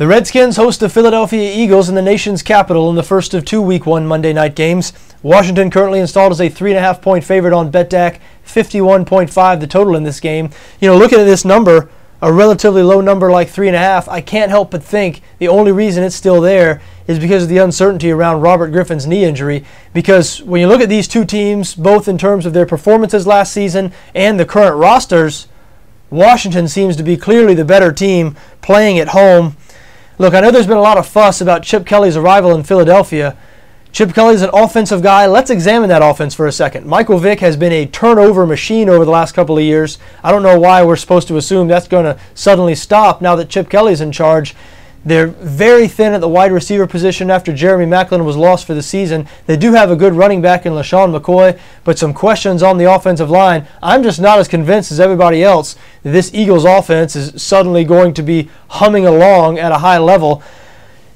The Redskins host the Philadelphia Eagles in the nation's capital in the first of two Week 1 Monday night games. Washington currently installed as a 3.5-point favorite on BETDAQ, 51.5 the total in this game. Looking at this number, a relatively low number like 3.5, I can't help but think the only reason it's still there is because of the uncertainty around Robert Griffin's knee injury. Because when you look at these two teams, both in terms of their performances last season and the current rosters, Washington seems to be clearly the better team playing at home. Look, I know there's been a lot of fuss about Chip Kelly's arrival in Philadelphia. Chip Kelly's an offensive guy. Let's examine that offense for a second. Michael Vick has been a turnover machine over the last couple of years. I don't know why we're supposed to assume that's going to suddenly stop now that Chip Kelly's in charge. They're very thin at the wide receiver position after Jeremy Maclin was lost for the season. They do have a good running back in LaShawn McCoy, but some questions on the offensive line. I'm just not as convinced as everybody else that this Eagles offense is suddenly going to be humming along at a high level.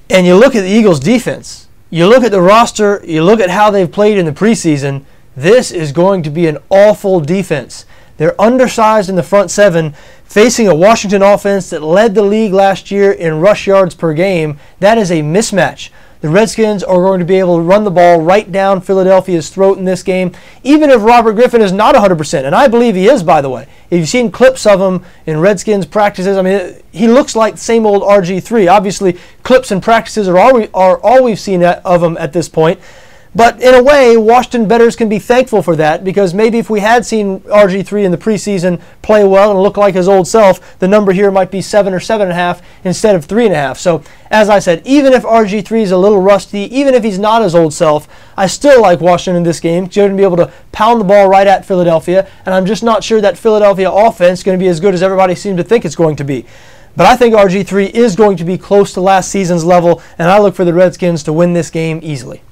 And you look at the Eagles defense. You look at the roster. You look at how they've played in the preseason. This is going to be an awful defense. They're undersized in the front seven, facing a Washington offense that led the league last year in rush yards per game. That is a mismatch. The Redskins are going to be able to run the ball right down Philadelphia's throat in this game, even if Robert Griffin is not 100%, and I believe he is, by the way. If you've seen clips of him in Redskins practices, he looks like the same old RG3. Obviously, clips and practices are all we've seen of him at this point. But in a way, Washington bettors can be thankful for that, because maybe if we had seen RG3 in the preseason play well and look like his old self, the number here might be 7 or 7.5 instead of 3.5. So, as I said, even if RG3 is a little rusty, even if he's not his old self, I still like Washington in this game. You're going to be able to pound the ball right at Philadelphia, and I'm just not sure that Philadelphia offense is going to be as good as everybody seems to think it's going to be. But I think RG3 is going to be close to last season's level, and I look for the Redskins to win this game easily.